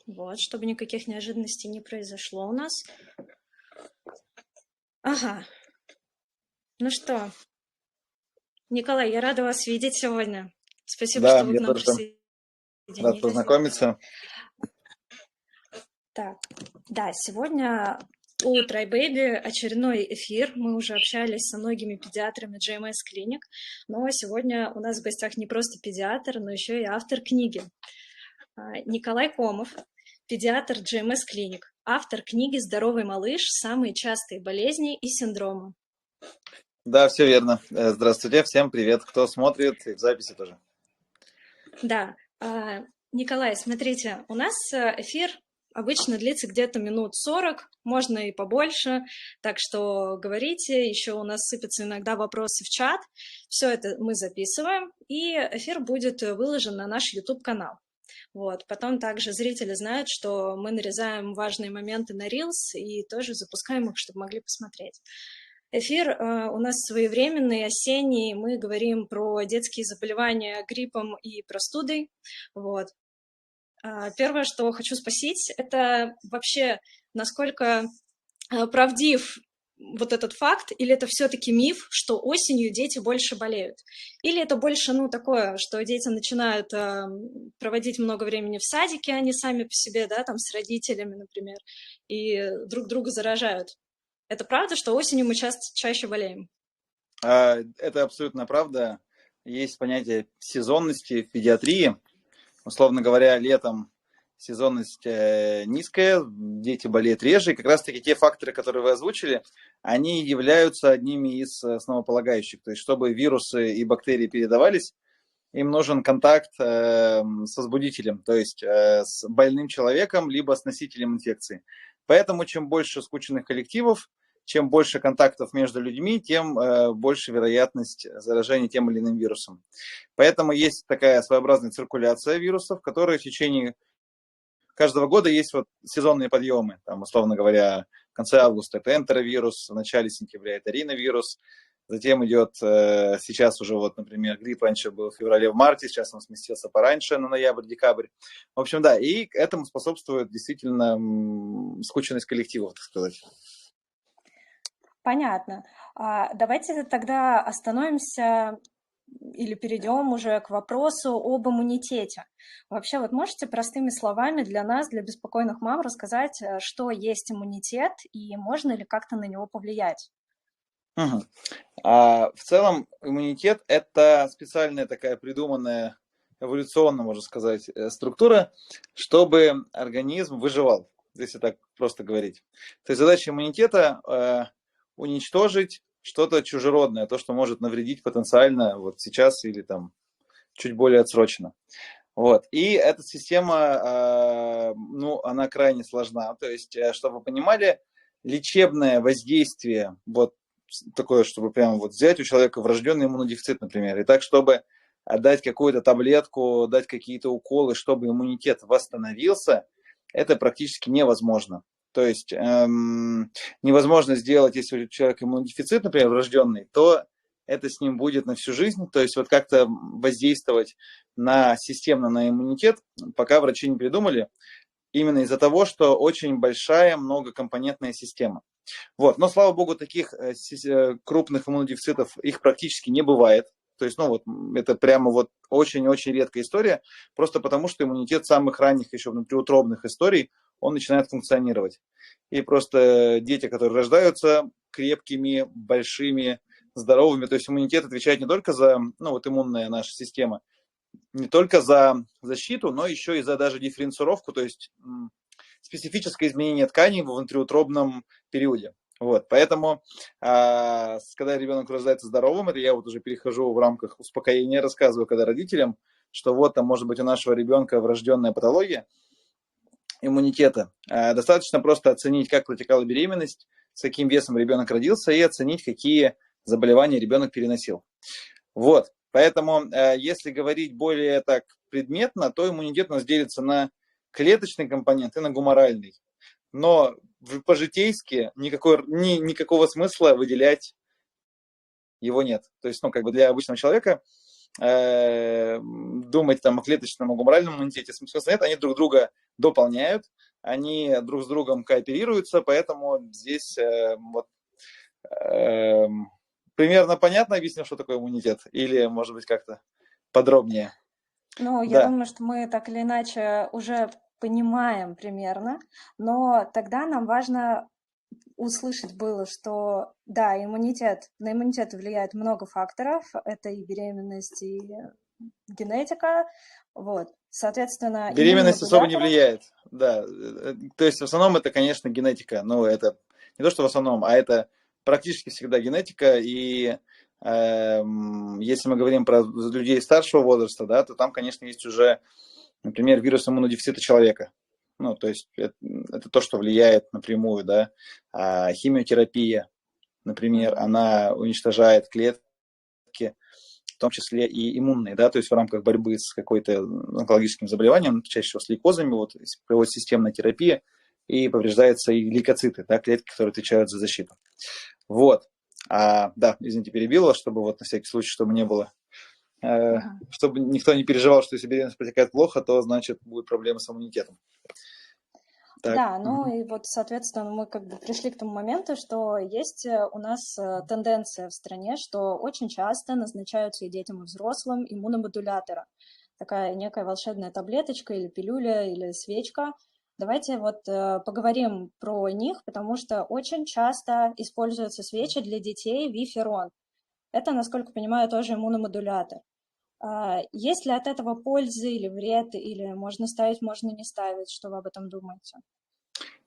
Вот, чтобы никаких неожиданностей не произошло у нас. Ага. Ну что, Николай, я рада вас видеть сегодня. Спасибо, Да, что вы к я нам тоже рад присоединились. познакомиться. Так, да, сегодня у TryBaby очередной эфир. Мы уже общались со многими педиатрами GMS Clinic, но сегодня у нас в гостях не просто педиатр, но еще и автор книги. Николай Комов, педиатр GMS Clinic, автор книги «Здоровый малыш. Самые частые болезни и синдромы». Да, все верно. Здравствуйте, всем привет, кто смотрит, и в записи тоже. Да, Николай, смотрите, у нас эфир обычно длится где-то минут 40, можно и побольше, так что говорите, еще у нас сыпятся иногда вопросы в чат, все это мы записываем, и эфир будет выложен на наш YouTube-канал. Вот. Потом также зрители знают, что мы нарезаем важные моменты на Reels и тоже запускаем их, чтобы могли посмотреть. Эфир у нас своевременный, осенний. Мы говорим про детские заболевания гриппом и простудой. Вот. Первое, что хочу спросить, это вообще насколько правдив вот этот факт, или это все-таки миф, что осенью дети больше болеют? Или это больше, такое, что дети начинают проводить много времени в садике, они сами по себе, да, там с родителями, например, и друг друга заражают? Это правда, что осенью мы чаще болеем? Это абсолютно правда. Есть понятие сезонности в педиатрии. Условно говоря, летом сезонность низкая, дети болеют реже. И как раз-таки те факторы, которые вы озвучили, они являются одними из основополагающих. То есть, чтобы вирусы и бактерии передавались, им нужен контакт с возбудителем, то есть с больным человеком, либо с носителем инфекции. Поэтому чем больше скучных коллективов, чем больше контактов между людьми, тем больше вероятность заражения тем или иным вирусом. Поэтому есть такая своеобразная циркуляция вирусов, которые в течение каждого года есть вот сезонные подъемы. Там, условно говоря, в конце августа это энтеровирус, в начале сентября это риновирус. Затем идет сейчас уже, вот, например, грипп раньше был в феврале, в марте, сейчас он сместился пораньше, на ноябрь-декабрь. В общем, да, и к этому способствует действительно скученность коллективов, так сказать. Понятно. Давайте тогда остановимся или перейдем уже к вопросу об иммунитете. Вообще, вот можете простыми словами для нас, для беспокойных мам, рассказать, что есть иммунитет и можно ли как-то на него повлиять? Угу. В целом иммунитет – это специальная такая придуманная эволюционно, можно сказать, структура, чтобы организм выживал, если так просто говорить. То есть задача иммунитета уничтожить что-то чужеродное, то, что может навредить потенциально вот сейчас или там чуть более отсрочно. Вот. И эта система, она крайне сложна. То есть, чтобы вы понимали, лечебное воздействие, вот такое, чтобы прямо вот взять у человека врожденный иммунодефицит, например, и так, чтобы дать какую-то таблетку, дать какие-то уколы, чтобы иммунитет восстановился, это практически невозможно. То есть невозможно сделать, если у человека иммунодефицит, например, врожденный, то это с ним будет на всю жизнь. То есть вот как-то воздействовать системно на иммунитет, пока врачи не придумали, именно из-за того, что очень большая многокомпонентная система. Вот. Но, слава богу, таких крупных иммунодефицитов их практически не бывает. То есть, это прямо вот очень-очень редкая история, просто потому что иммунитет самых ранних еще внутриутробных историй, он начинает функционировать. И просто дети, которые рождаются крепкими, большими, здоровыми, то есть иммунитет отвечает не только за, иммунная наша система, не только за защиту, но еще и за даже дифференцировку, то есть специфическое изменение тканей во внутриутробном периоде. Вот, поэтому, когда ребенок рождается здоровым, это я вот уже перехожу в рамках успокоения, рассказываю, когда родителям, что вот там может быть у нашего ребенка врожденная патология иммунитета. Достаточно просто оценить, как протекала беременность, с каким весом ребенок родился, и оценить, какие заболевания ребенок переносил. Вот, поэтому, если говорить более так предметно, то иммунитет у нас делится на клеточный компонент и на гуморальный. Но по-житейски никакого смысла выделять его нет. То есть, для обычного человека думать там о клеточном гуморальном иммунитете. Смысла нет, они друг друга дополняют, они друг с другом кооперируются, поэтому здесь вот примерно понятно объяснил, что такое иммунитет? Или, может быть, как-то подробнее? Ну, я Да. думаю, что мы так или иначе уже понимаем примерно, но тогда нам важно услышать было, что да, иммунитет, на иммунитет влияет много факторов, это и беременность, и генетика, вот. Соответственно, Беременность особо не иммуномодуляторы. влияет, да. То есть в основном это, конечно, генетика. Ну, это не то, что в основном, а это практически всегда генетика. И если мы говорим про людей старшего возраста, да, то там, конечно, есть уже, например, вирус иммунодефицита человека. Ну, то есть это то, что влияет напрямую, да. Химиотерапия, например, Мгм. она уничтожает клетки, в том числе и иммунные, да, то есть в рамках борьбы с какой-то онкологическим заболеванием, чаще всего с лейкозами, вот, проводится системная терапия, и повреждаются и лейкоциты, да, клетки, которые отвечают за защиту. Вот. Да, извините, перебил вас, чтобы вот на всякий случай, чтобы не было, Мгм. чтобы никто не переживал, что если беременность протекает плохо, то значит будут проблемы с иммунитетом. Так. Да, ну и вот, соответственно, мы как бы пришли к тому моменту, что есть у нас тенденция в стране, что очень часто назначаются и детям, и взрослым иммуномодуляторы. Такая некая волшебная таблеточка или пилюля, или свечка. Давайте вот поговорим про них, потому что очень часто используются свечи для детей Виферон. Это, насколько понимаю, тоже иммуномодулятор. Есть ли от этого пользы или вред, или можно ставить, можно не ставить? Что вы об этом думаете?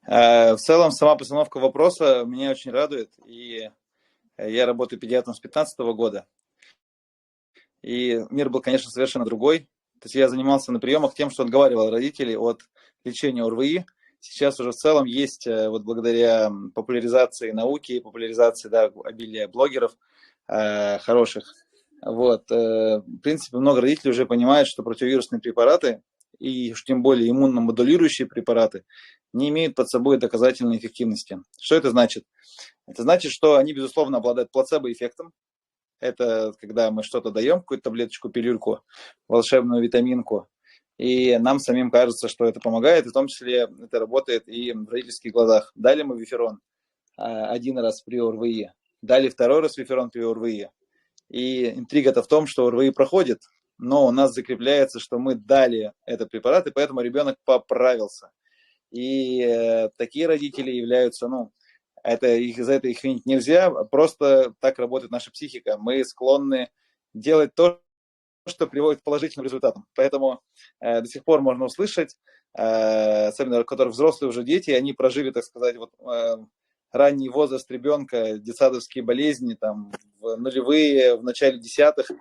В целом, сама постановка вопроса меня очень радует, и я работаю педиатром с 2015 года, и мир был, конечно, совершенно другой. То есть я занимался на приемах тем, что отговаривал родителей от лечения ОРВИ. Сейчас уже в целом есть, вот благодаря популяризации науки, популяризации, да, обилия блогеров хороших, вот, в принципе, много родителей уже понимают, что противовирусные препараты, и уж тем более иммуномодулирующие препараты, не имеют под собой доказательной эффективности. Что это значит? Это значит, что они, безусловно, обладают плацебо-эффектом. Это когда мы что-то даем, какую-то таблеточку, пилюльку, волшебную витаминку, и нам самим кажется, что это помогает, и в том числе это работает и в родительских глазах. Дали мы виферон один раз при ОРВИ, дали второй раз виферон при ОРВИ. И интрига-то в том, что ОРВИ проходит, но у нас закрепляется, что мы дали этот препарат, и поэтому ребенок поправился. И такие родители являются, ну, это их, за это их винить нельзя, просто так работает наша психика. Мы склонны делать то, что приводит к положительным результатам. Поэтому до сих пор можно услышать, особенно у которых взрослые уже дети, они прожили, так сказать, вот, ранний возраст ребенка, детсадовские болезни, там, в нулевые, в начале десятых.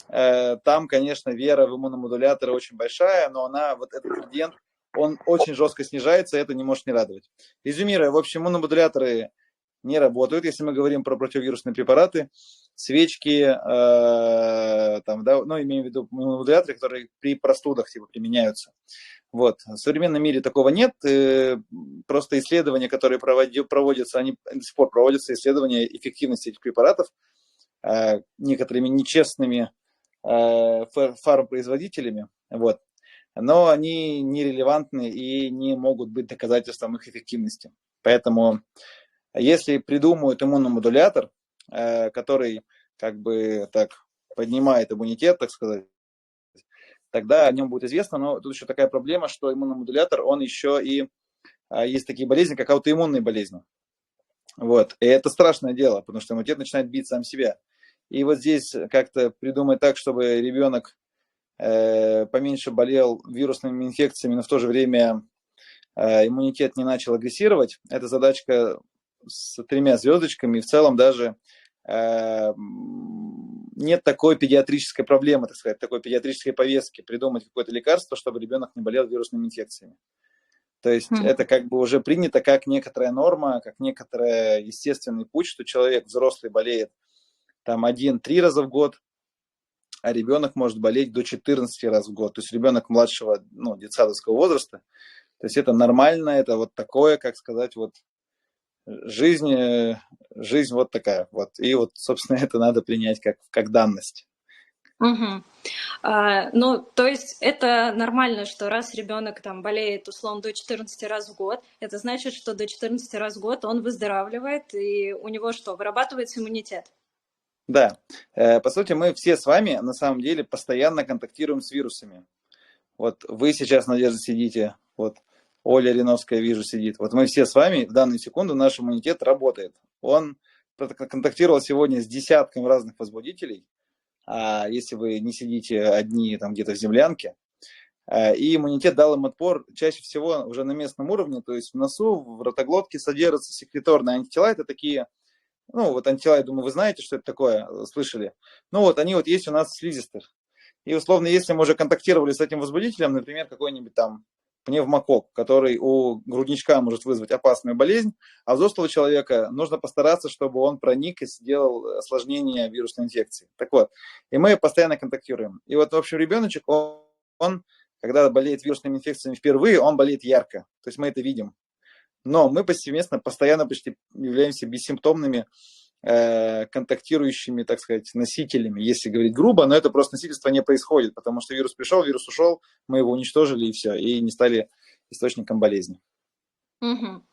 Там, конечно, вера в иммуномодуляторы очень большая, но она, вот этот градиент, он очень жестко снижается, и это не может не радовать. Резюмируя, в общем, иммуномодуляторы не работают, если мы говорим про противовирусные препараты, свечки, там, да, ну, имеем в виду иммуномодуляторы, которые при простудах типа применяются. Вот. В современном мире такого нет, просто исследования, которые проводятся, они до сих пор проводятся, исследования эффективности этих препаратов некоторыми нечестными фармпроизводителями, вот. Но они нерелевантны и не могут быть доказательством их эффективности. Поэтому если придумают иммуномодулятор, который как бы так поднимает иммунитет, так сказать, тогда о нем будет известно. Но тут еще такая проблема, что иммуномодулятор, он еще и есть такие болезни, как аутоиммунные болезни. Вот. И это страшное дело, потому что иммунитет начинает бить сам себя. И вот здесь как-то придумать так, чтобы ребенок поменьше болел вирусными инфекциями, но в то же время иммунитет не начал агрессировать. Это задачка с 3 звездочками. И в целом даже нет такой педиатрической проблемы, так сказать, такой педиатрической повестки придумать какое-то лекарство, чтобы ребенок не болел вирусными инфекциями. То есть это как бы уже принято как некоторая норма, как некоторый естественный путь, что человек взрослый болеет там 1-3 раза в год, а ребенок может болеть до 14 раз в год. То есть ребенок младшего, ну, детсадовского возраста. То есть это нормально, это вот такое, как сказать, вот жизнь, жизнь вот такая. Вот. И вот, собственно, это надо принять как данность. Мгм. Ну, то есть это нормально, что раз ребенок там болеет условно до 14 раз в год, это значит, что до 14 раз в год он выздоравливает, и у него что, вырабатывается иммунитет? Да, по сути, мы все с вами на самом деле постоянно контактируем с вирусами. Вот вы сейчас, Надежда, сидите, вот Оля Риновская, вижу, сидит. Вот мы все с вами в данную секунду, наш иммунитет работает. Он контактировал сегодня с десятком разных возбудителей, а если вы не сидите одни там где-то в землянке, и иммунитет дал им отпор чаще всего уже на местном уровне, то есть в носу, в ротоглотке содержатся секреторные антитела, это такие, ну вот антитела, я думаю, вы знаете, что это такое, слышали. Ну вот они вот есть у нас в слизистых. И условно, если мы уже контактировали с этим возбудителем, например, какой-нибудь там пневмокок, который у грудничка может вызвать опасную болезнь, а у взрослого человека нужно постараться, чтобы он проник и сделал осложнение вирусной инфекции. Так вот, и мы постоянно контактируем. И вот, в общем, ребеночек, он когда болеет вирусными инфекциями впервые, он болеет ярко. То есть мы это видим. Но мы повсеместно, постоянно почти являемся бессимптомными контактирующими, так сказать, носителями, если говорить грубо, но это просто носительство не происходит, потому что вирус пришел, вирус ушел, мы его уничтожили и все, и не стали источником болезни. Мгм.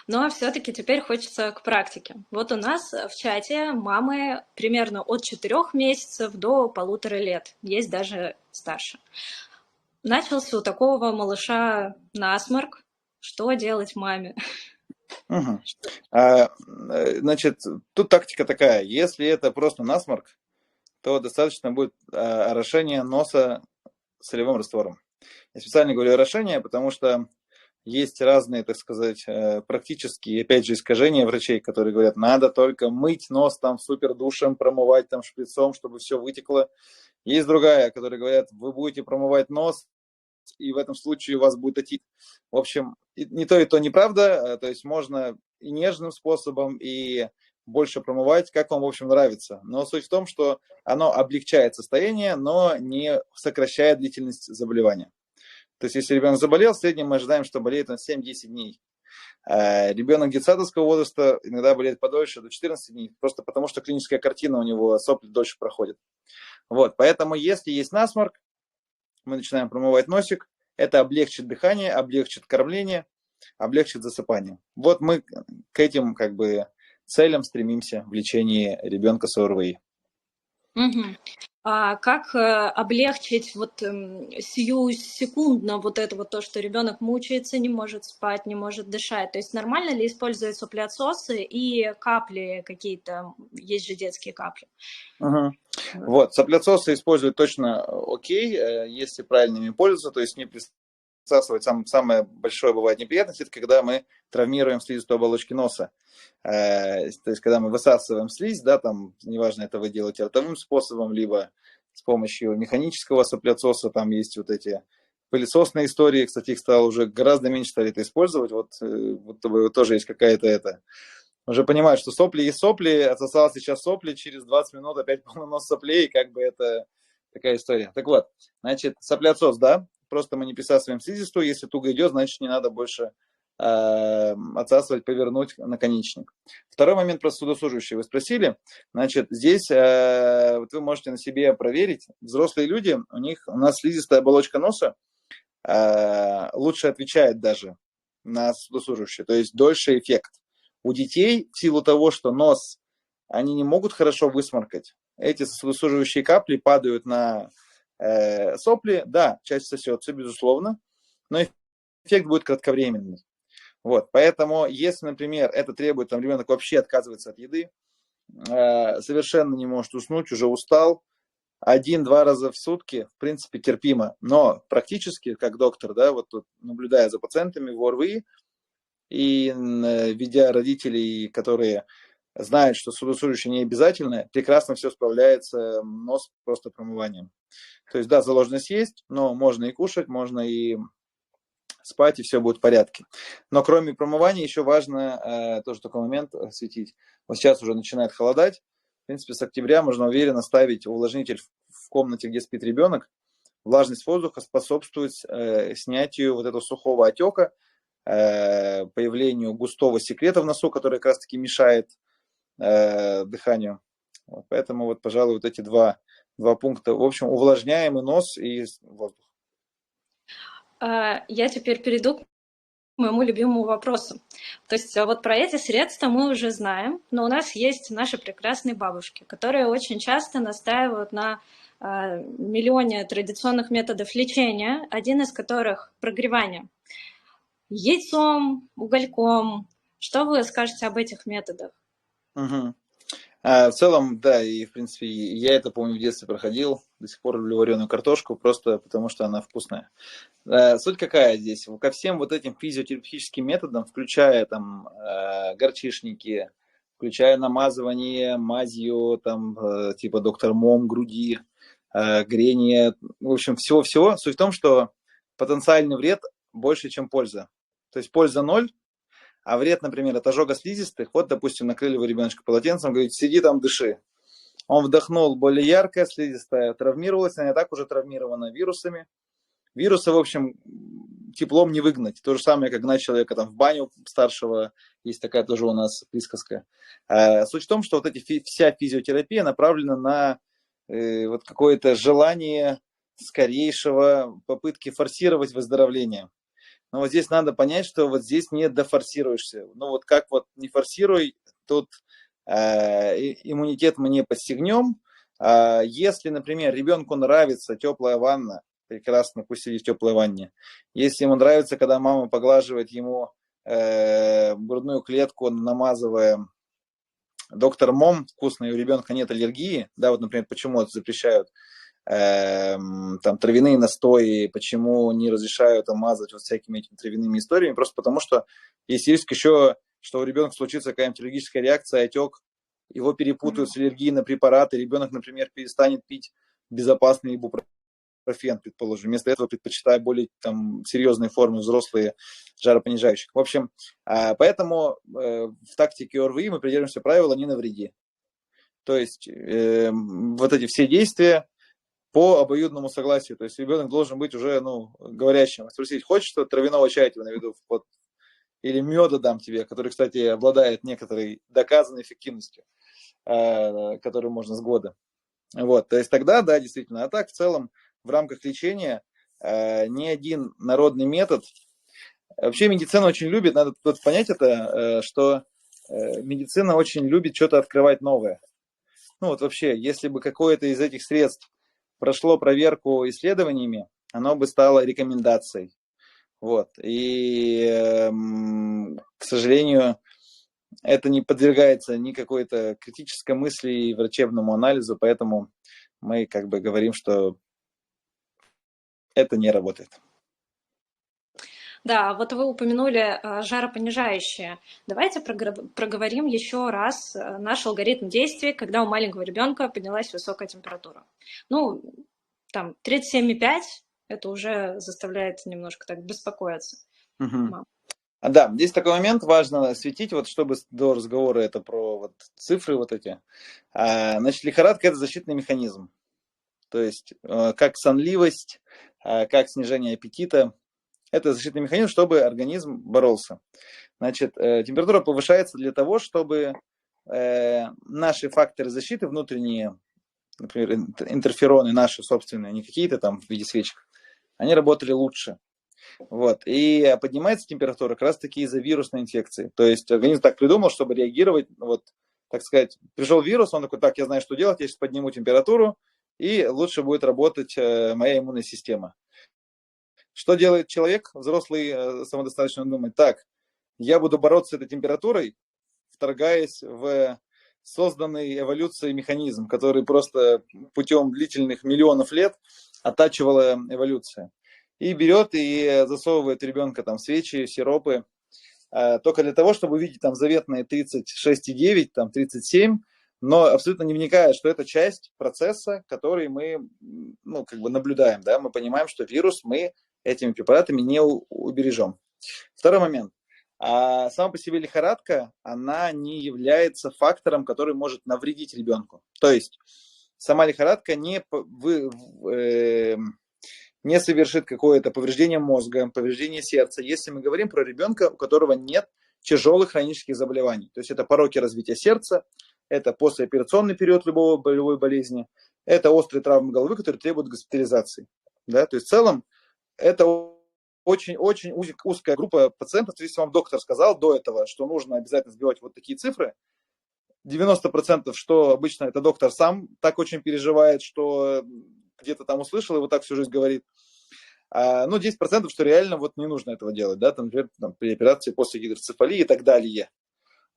Но все-таки теперь хочется к практике. Вот у нас в чате мамы примерно от 4 месяцев до 1,5 лет, есть даже старше. Начался у такого малыша насморк. Что делать маме? Угу. Значит, тут тактика такая, если это просто насморк, то достаточно будет орошение носа солевым раствором. Я специально говорю орошение, потому что есть разные, так сказать, практические, опять же, искажения врачей, которые говорят, надо только мыть нос там супер душем, промывать там шприцом, чтобы все вытекло. Есть другая, которые говорят, вы будете промывать нос, и в этом случае у вас будет отит. В общем, ни то и то неправда, то есть можно и нежным способом, и больше промывать, как вам, в общем, нравится. Но суть в том, что оно облегчает состояние, но не сокращает длительность заболевания. То есть, если ребенок заболел, в среднем мы ожидаем, что болеет он 7-10 дней. Ребенок детсадовского возраста иногда болеет подольше, до 14 дней, просто потому что клиническая картина у него сопли дольше проходит. Вот, поэтому, если есть насморк, мы начинаем промывать носик, это облегчит дыхание, облегчит кормление, облегчит засыпание. Вот мы к этим как бы целям стремимся в лечении ребенка с ОРВИ. Мгм. А как облегчить вот сию секундно вот это вот то, что ребенок мучается, не может спать, не может дышать? То есть нормально ли использовать соплеотсосы и капли какие-то? Есть же детские капли. Угу. Вот, соплеотсосы использовать точно окей, если правильно ими пользоваться, то есть не присасывать. Самое большое бывает неприятность, это когда мы травмируем слизистую оболочки носа. То есть, когда мы высасываем слизь, да, там, неважно, это вы делаете ротовым способом, либо с помощью механического соплеотсоса, там есть вот эти пылесосные истории, кстати, их стало уже гораздо меньше стали это использовать, вот тоже есть какая-то это уже понимают, что сопли есть сопли, отсосал сейчас сопли, через 20 минут опять полный нос соплей, и как бы это такая история. Так вот, значит, соплеотсос, да, просто мы не присасываем слизистую, если туго идет, значит, не надо больше отсасывать, повернуть наконечник. Второй момент про судосуживающие вы спросили. Значит, здесь вот вы можете на себе проверить. Взрослые люди, у нас слизистая оболочка носа лучше отвечает даже на судосуживающие, то есть дольше эффект. У детей в силу того, что нос они не могут хорошо высморкать, эти судосуживающие капли падают на сопли, да, часть сосется, безусловно, но эффект будет кратковременный. Вот, поэтому, если, например, это требует, там, ребенок вообще отказывается от еды, совершенно не может уснуть, уже устал, 1-2 раза в сутки, в принципе, терпимо. Но практически, как доктор, да, вот тут, наблюдая за пациентами в ОРВИ и ведя родителей, которые знают, что судосуживающее не обязательно, прекрасно все справляется нос просто промыванием. То есть, да, заложенность есть, но можно и кушать, можно и спать, и все будет в порядке. Но кроме промывания еще важно тоже такой момент осветить. Вот сейчас уже начинает холодать. В принципе, с октября можно уверенно ставить увлажнитель в комнате, где спит ребенок. Влажность воздуха способствует снятию вот этого сухого отека, появлению густого секрета в носу, который как раз таки мешает дыханию. Вот, поэтому вот, пожалуй, вот эти два два пункта. В общем, увлажняем и нос, и воздух. Я теперь перейду к моему любимому вопросу. То есть вот про эти средства мы уже знаем, но у нас есть наши прекрасные бабушки, которые очень часто настаивают на миллионе традиционных методов лечения, один из которых прогревание яйцом, угольком. Что вы скажете об этих методах? Угу. В целом, да, и в принципе я это, помню, в детстве проходил, до сих пор люблю вареную картошку, просто потому что она вкусная. Суть какая здесь? Ко всем вот этим физиотерапевтическим методам, включая там горчишники, включая намазывание мазью, там типа доктор Мом, груди, грение, в общем, всего-всего. Суть в том, что потенциальный вред больше, чем польза. То есть польза ноль, а вред, например, от ожога слизистых, вот, допустим, накрыли вы ребеночка полотенцем, говорите, сиди там, дыши. Он вдохнул более яркое, слизистая травмировалась, она и так уже травмирована вирусами. Вирусы, в общем, теплом не выгнать. То же самое, как гнать человека там в баню старшего, есть такая тоже у нас присказка. Суть в том, что вот вся физиотерапия направлена на вот какое-то желание скорейшего попытки форсировать выздоровление. Но вот здесь надо понять, что вот здесь не дофорсируешься. Ну вот как вот не форсируй, тут иммунитет мы не постигнем. Если, например, ребенку нравится теплая ванна, прекрасно, пусть сидит в теплой ванне. Если ему нравится, когда мама поглаживает ему грудную клетку, намазывая доктор Мом, вкусно, и у ребенка нет аллергии, да, вот, например, почему это запрещают там травяные настои, почему не разрешают мазать вот всякими этими травяными историями, просто потому что есть риск еще, что у ребенка случится какая-нибудь аллергическая реакция, отек, его перепутают с аллергией на препараты, ребенок, например, перестанет пить безопасный ибупрофен, предположим, вместо этого предпочитая более там серьезные формы взрослые жаропонижающих. В общем, поэтому в тактике ОРВИ мы придерживаемся правила «не навреди». То есть вот эти все действия по обоюдному согласию. То есть ребенок должен быть уже, говорящим. Спросить, хочешь что травяного чая тебе наведу? Вот, или меда дам тебе, который, кстати, обладает некоторой доказанной эффективностью, которую можно с года. Вот, то есть тогда, да, действительно. А так, в целом, в рамках лечения ни один народный метод... Вообще медицина очень любит, надо тут понять это, что медицина очень любит что-то открывать новое. Ну вот вообще, если бы какое-то из этих средств прошло проверку исследованиями, оно бы стало рекомендацией. Вот. И, к сожалению, это не подвергается ни какой-то критической мысли и врачебному анализу, поэтому мы как бы говорим, что это не работает. Да, вот вы упомянули жаропонижающие. Давайте проговорим еще раз наш алгоритм действий, когда у маленького ребенка поднялась высокая температура. Ну, там 37,5, это уже заставляет немножко так беспокоиться. Угу. Да, здесь такой момент важно осветить, вот чтобы до разговора это про вот цифры вот эти. Значит, лихорадка – это защитный механизм. То есть как сонливость, как снижение аппетита. Это защитный механизм, чтобы организм боролся. Значит, температура повышается для того, чтобы наши факторы защиты внутренние, например, интерфероны наши собственные, не какие-то там в виде свечек, они работали лучше. Вот. И поднимается температура как раз-таки из-за вирусной инфекции. То есть организм так придумал, чтобы реагировать, вот, так сказать, пришел вирус, он такой, так, я знаю, что делать, я сейчас подниму температуру, и лучше будет работать моя иммунная система. Что делает человек, взрослый, самодостаточно, он думает, так, я буду бороться с этой температурой, вторгаясь в созданный эволюцией механизм, который просто путем длительных миллионов лет оттачивала эволюция. И берет и засовывает ребенка там свечи, сиропы, только для того, чтобы увидеть там заветные 36,9, там 37, но абсолютно не вникая, что это часть процесса, который мы как бы наблюдаем. Да? Мы понимаем, что вирус мы этими препаратами не убережем. Второй момент. Сама по себе лихорадка, она не является фактором, который может навредить ребенку. То есть сама лихорадка не совершит какое-то повреждение мозга, повреждение сердца, если мы говорим про ребенка, у которого нет тяжелых хронических заболеваний. То есть это пороки развития сердца, это послеоперационный период любой болезни, это острые травмы головы, которые требуют госпитализации. Да? То есть в целом это очень-очень узкая группа пациентов. Если вам доктор сказал до этого, что нужно обязательно сбивать вот такие цифры, 90%, что обычно это доктор сам так очень переживает, что где-то там услышал и вот так всю жизнь говорит. Ну, 10%, что реально вот не нужно этого делать, да, там, например, при операции после гидроцефалии и так далее.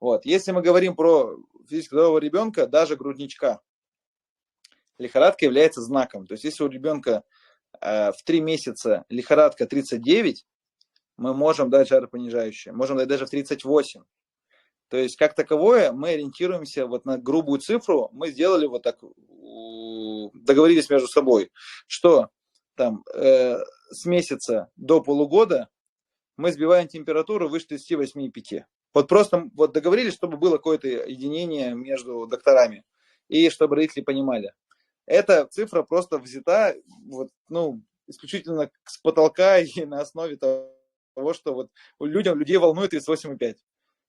Вот. Если мы говорим про физически здорового ребенка, даже грудничка, лихорадка является знаком. То есть, если у ребенка в 3 месяца лихорадка 39, мы можем дать жаропонижающее, можем дать даже в 38. То есть, как таковое, мы ориентируемся вот на грубую цифру. Мы сделали вот так, договорились между собой, что там с месяца до полугода мы сбиваем температуру выше 38,5. Вот просто вот договорились, чтобы было какое-то единение между докторами и чтобы родители понимали. Эта цифра просто взята вот, ну, исключительно с потолка и на основе того, что вот людей волнует 38,5.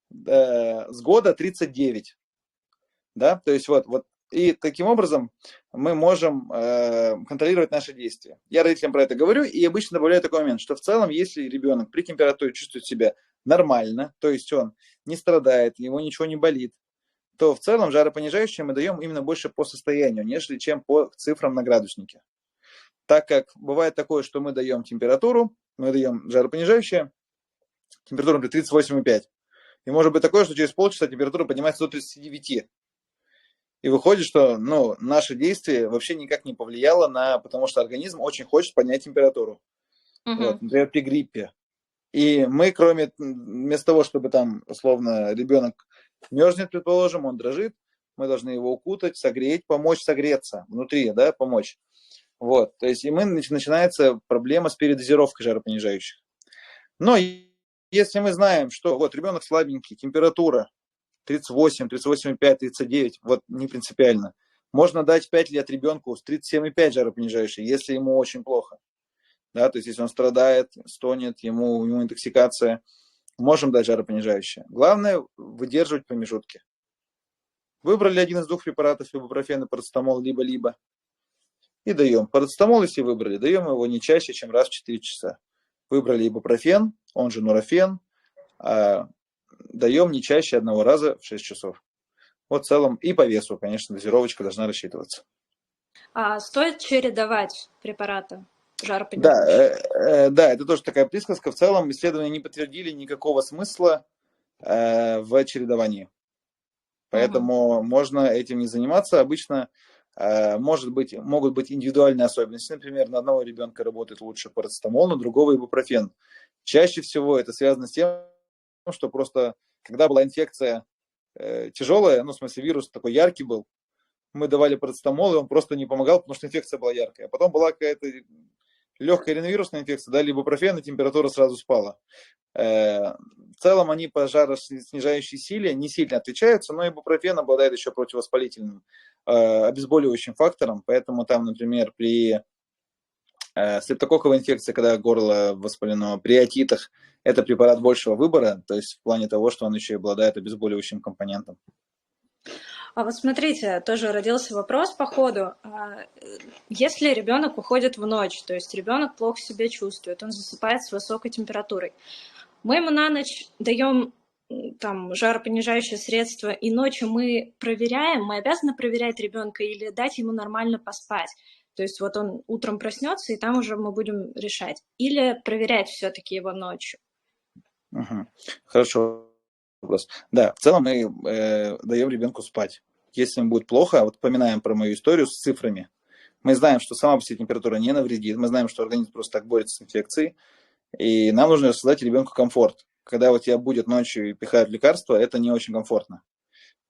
С года 39. Да? То есть вот. И таким образом мы можем контролировать наши действия. Я родителям про это говорю и обычно добавляю такой момент, что в целом, если ребенок при температуре чувствует себя нормально, то есть он не страдает, его ничего не болит, то в целом жаропонижающее мы даем именно больше по состоянию, нежели чем по цифрам на градуснике. Так как бывает такое, что мы даем температуру, мы даем жаропонижающее, температура, например, 38,5. И может быть такое, что через полчаса температура поднимается до 39. И выходит, что наше действие вообще никак не повлияло потому что организм очень хочет поднять температуру. Вот, например, при гриппе. И мы, вместо того, чтобы там, условно, ребенок мерзнет, предположим, он дрожит, мы должны его укутать, согреть, помочь согреться внутри, да, помочь. Вот, то есть и начинается проблема с передозировкой жаропонижающих. Но если мы знаем, что вот ребенок слабенький, температура 38, 38,5, 39, вот не принципиально. Можно дать 5 лет ребенку с 37,5 жаропонижающий, если ему очень плохо. Да, то есть если он страдает, стонет, ему интоксикация, можем дать жаропонижающее. Главное выдерживать промежутки. Выбрали один из двух препаратов, ибупрофен и парацетамол, либо-либо, и даем. Парацетамол, если выбрали, даем его не чаще, чем раз в 4 часа. Выбрали ибупрофен, он же нурофен, даем не чаще одного раза в 6 часов. Вот в целом и по весу, конечно, дозировочка должна рассчитываться. А стоит чередовать препараты жаропонижающие? Да, это тоже такая присказка. В целом исследования не подтвердили никакого смысла в чередовании. Поэтому можно этим не заниматься. Обычно могут быть индивидуальные особенности. Например, на одного ребенка работает лучше парацетамол, на другого ибупрофен. Чаще всего это связано с тем, что просто когда была инфекция тяжелая, в смысле вирус такой яркий был, мы давали парацетамол, и он просто не помогал, потому что инфекция была яркая. А потом была какая-то легкая риновирусная инфекция, дали ибупрофен, и температура сразу спала. В целом они по жароснижающей силе не сильно отличаются, но ибупрофен обладает еще противовоспалительным обезболивающим фактором, поэтому там, например, при стрептококковой инфекции, когда горло воспалено, при отитах, это препарат большего выбора, то есть в плане того, что он еще и обладает обезболивающим компонентом. А вот смотрите, тоже родился вопрос по ходу. Если ребенок уходит в ночь, то есть ребенок плохо себя чувствует, он засыпает с высокой температурой, мы ему на ночь даем там жаропонижающее средство, и ночью мы обязаны проверять ребенка или дать ему нормально поспать. То есть вот он утром проснется, и там уже мы будем решать. Или проверять все-таки его ночью. Хорошо. Да, в целом мы даем ребенку спать. Если ему будет плохо, вот вспоминаем про мою историю с цифрами. Мы знаем, что сама по себе температура не навредит. Мы знаем, что организм просто так борется с инфекцией. И нам нужно создать ребенку комфорт. Когда вот тебя будет ночью и пихают лекарства, это не очень комфортно.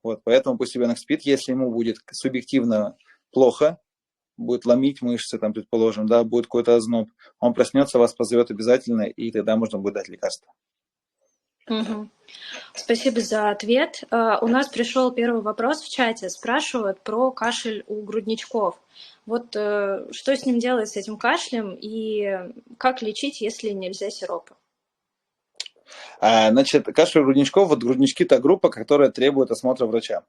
Вот, поэтому пусть ребенок спит. Если ему будет субъективно плохо, будет ломить мышцы, там, предположим, да, будет какой-то озноб, он проснется, вас позовет обязательно, и тогда можно будет дать лекарство. Спасибо за ответ. У нас пришел первый вопрос в чате. Спрашивают про кашель у грудничков. Вот что с ним делать, с этим кашлем, и как лечить, если нельзя сиропы? Значит, кашель грудничков, вот груднички – та группа, которая требует осмотра врача.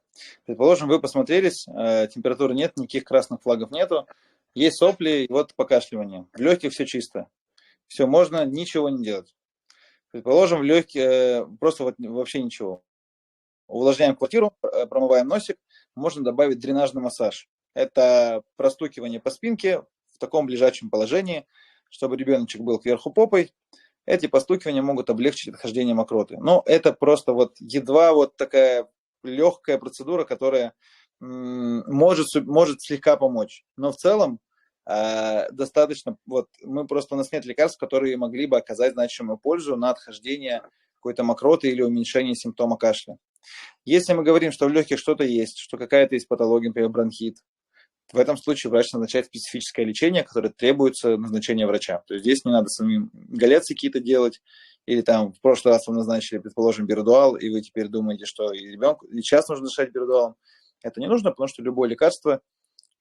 Предположим, вы посмотрелись, температуры нет, никаких красных флагов нету, есть сопли, и вот покашливание. В легких все чисто. Все, можно ничего не делать. Предположим, в легкие, просто вот вообще ничего. Увлажняем квартиру, промываем носик, можно добавить дренажный массаж. Это простукивание по спинке в таком лежачем положении, чтобы ребеночек был кверху попой. Эти постукивания могут облегчить отхождение мокроты. Но это просто вот едва вот такая легкая процедура, которая может слегка помочь. Но в целом достаточно, вот мы просто, у нас нет лекарств, которые могли бы оказать значимую пользу на отхождение какой-то мокроты или уменьшение симптома кашля. Если мы говорим, что в легких что-то есть, что какая-то есть патология, например, бронхит, в этом случае врач назначает специфическое лечение, которое требуется назначения врача. То есть здесь не надо самим ингаляции какие-то делать, или там в прошлый раз вам назначили, предположим, бирдуал, и вы теперь думаете, что и ребенку и сейчас нужно дышать бирдуалом. Это не нужно, потому что любое лекарство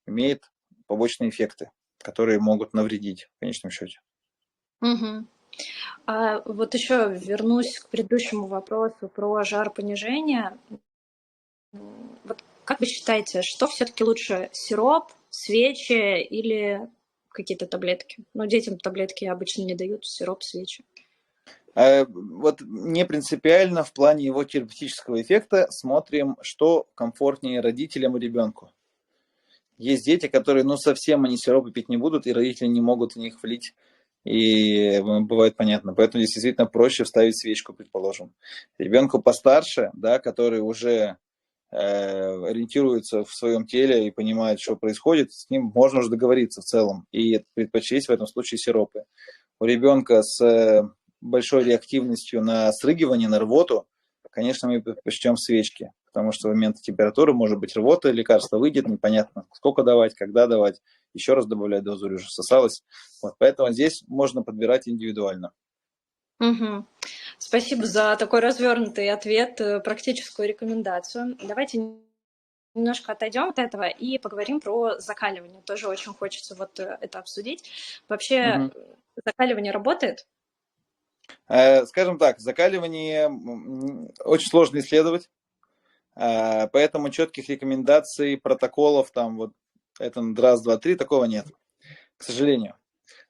имеет побочные эффекты, которые могут навредить в конечном счете. Угу. А вот еще вернусь к предыдущему вопросу про жаропонижение. Вот как вы считаете, что все-таки лучше, сироп, свечи или какие-то таблетки? Ну, детям таблетки обычно не дают, сироп, свечи. Вот не принципиально в плане его терапевтического эффекта смотрим, что комфортнее родителям и ребенку. Есть дети, которые, ну, совсем они сиропы пить не будут, и родители не могут в них влить, и бывает понятно. Поэтому здесь действительно проще вставить свечку, предположим. Ребенку постарше, да, который уже ориентируется в своем теле и понимает, что происходит, с ним можно уже договориться в целом и предпочесть в этом случае сиропы. У ребенка с большой реактивностью на срыгивание, на рвоту, конечно, мы предпочтем свечки, потому что в момент температуры может быть рвота, лекарство выйдет, непонятно, сколько давать, когда давать, еще раз добавлять дозу, уже сосалось. Вот, поэтому здесь можно подбирать индивидуально. Угу. Спасибо за такой развернутый ответ, практическую рекомендацию. Давайте немножко отойдем от этого и поговорим про закаливание. Тоже очень хочется вот это обсудить. Вообще, закаливание работает? Скажем так, закаливание очень сложно исследовать, поэтому четких рекомендаций, протоколов, там вот это раз, два, три, такого нет, к сожалению.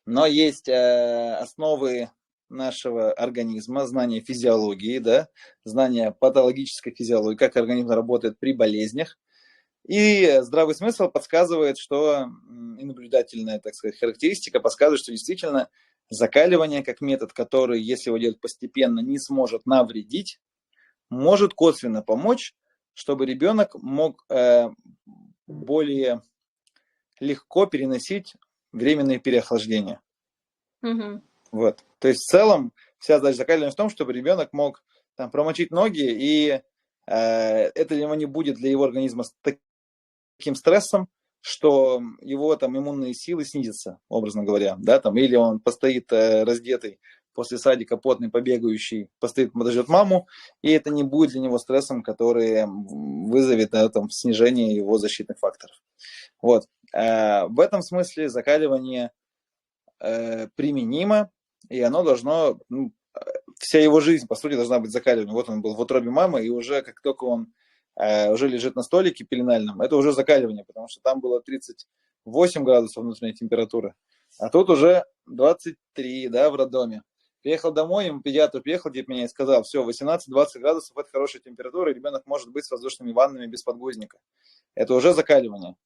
Но есть основы нашего организма, знание физиологии, да, знание патологической физиологии, как организм работает при болезнях. И здравый смысл подсказывает, что, и наблюдательная, так сказать, характеристика подсказывает, что действительно закаливание как метод, который, если его делать постепенно, не сможет навредить, может косвенно помочь, чтобы ребенок мог более легко переносить временные переохлаждения. Угу. Вот. То есть в целом вся задача закаливания в том, чтобы ребенок мог там промочить ноги, и это для него не будет для его организма таким стрессом, что его там иммунные силы снизятся, образно говоря, да, там, или он постоит раздетый после садика, потный, побегающий, постоит, подождет маму, и это не будет для него стрессом, который вызовет, да, там, снижение его защитных факторов. Вот. В этом смысле закаливание применимо, и оно должно, ну, вся его жизнь, по сути, должна быть закаливанием. Вот он был в утробе мамы, и уже как только он уже лежит на столике пеленальном, это уже закаливание, потому что там было 38 градусов внутренней температуры, а тут уже 23, да, в роддоме. Приехал домой, ему педиатр приехал, типа меня и сказал, все, 18-20 градусов – это хорошая температура, ребенок может быть с воздушными ваннами без подгузника. Это уже закаливание.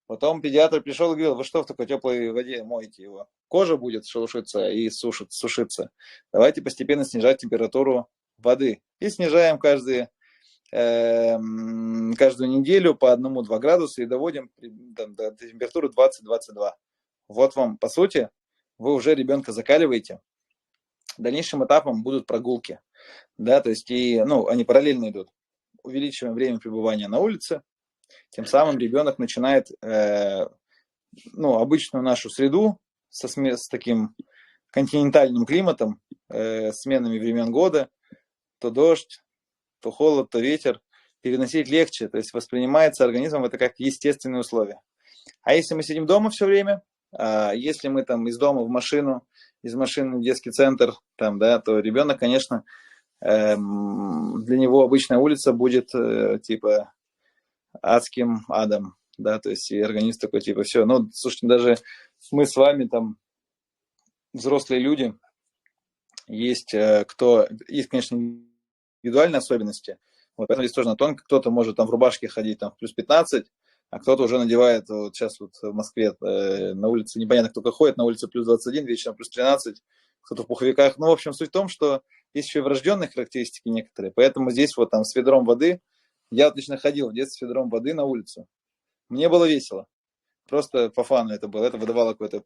Потом педиатр пришел и говорил, вы что в такой теплой воде моете его? Кожа будет шелушиться и сушиться. Давайте постепенно снижать температуру воды. И снижаем каждую неделю по 1-2 градуса и доводим до температуры 20-22. Вот вам, по сути, вы уже ребенка закаливаете. Дальнейшим этапом будут прогулки. Да, то есть они параллельно идут. Увеличиваем время пребывания на улице. Тем самым ребенок начинает обычную нашу среду с таким континентальным климатом, сменами времен года, то дождь, то холод, то ветер, переносить легче, то есть воспринимается организмом это как естественные условия. А если мы сидим дома все время, если мы там из дома в машину, из машины в детский центр, там, да, то ребенок, конечно, для него обычная улица будет типа адским адом, да, то есть и организм такой типа все. Ну, слушайте, даже мы с вами там взрослые люди, есть конечно, индивидуальные особенности, вот, поэтому здесь тоже на тонко, кто-то может там в рубашке ходить там в плюс 15, а кто-то уже надевает, вот сейчас вот в Москве на улице непонятно кто ходит, на улице плюс 21, вечером плюс 13, кто-то в пуховиках. Ну, в общем, суть в том, что есть еще и врожденные характеристики некоторые, поэтому здесь вот там с ведром воды, я вот лично ходил в детстве с ведром воды на улицу, мне было весело. Просто по фану это было. Это выдавало какой-то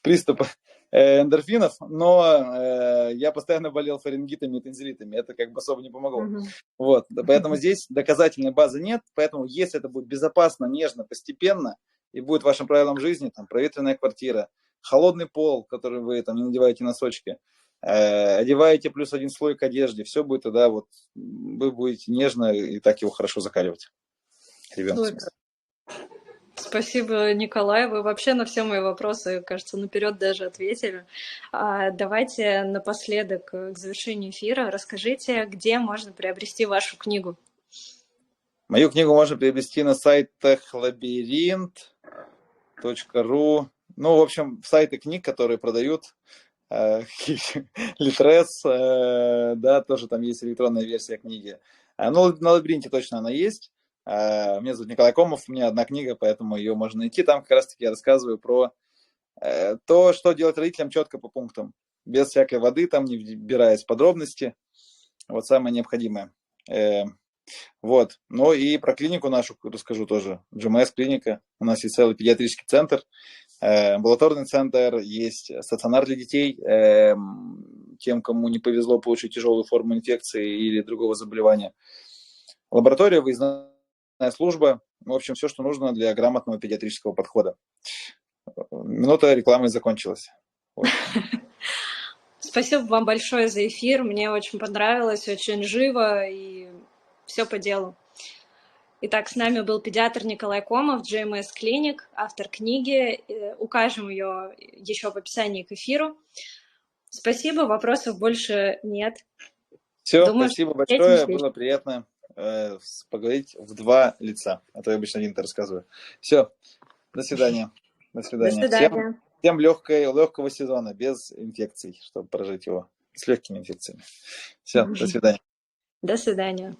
приступ эндорфинов, но я постоянно болел фарингитами и тензилитами. Это как бы особо не помогло. Вот. Поэтому здесь доказательной базы нет. Поэтому если это будет безопасно, нежно, постепенно, и будет вашим правилом жизни, там, проветренная квартира, холодный пол, который вы там не надеваете носочки, одеваете плюс один слой к одежде, все будет тогда вот, вы будете нежно и так его хорошо закаливать. Ребенок. Спасибо, Николай. Вы вообще на все мои вопросы, кажется, наперед даже ответили. Давайте напоследок, к завершению эфира, расскажите, где можно приобрести вашу книгу. Мою книгу можно приобрести на сайтах labyrinth.ru. Ну, в общем, сайты книг, которые продают. Литрес, да, тоже там есть электронная версия книги. Ну, на Лабиринте точно она есть. Меня зовут Николай Комов, у меня одна книга, поэтому ее можно найти. Там как раз-таки я рассказываю про то, что делать родителям четко по пунктам, без всякой воды, там не вбираясь в подробности. Вот самое необходимое. Вот. Ну и про клинику нашу расскажу тоже. GMS клиника. У нас есть целый педиатрический центр, амбулаторный центр, есть стационар для детей, тем, кому не повезло получить тяжелую форму инфекции или другого заболевания. Лаборатория, выездная служба, в общем, все, что нужно для грамотного педиатрического подхода. Минута рекламы закончилась. Вот. Спасибо вам большое за эфир, мне очень понравилось, очень живо и все по делу. Итак, с нами был педиатр Николай Комов, GMS Clinic, автор книги. Укажем ее еще в описании к эфиру. Спасибо, вопросов больше нет. Все, спасибо большое, было приятно поговорить в два лица, а то я обычно один-то рассказываю. Все, до свидания. До свидания. До свидания. Всем легкого сезона, без инфекций, чтобы прожить его с легкими инфекциями. Все, до свидания. До свидания.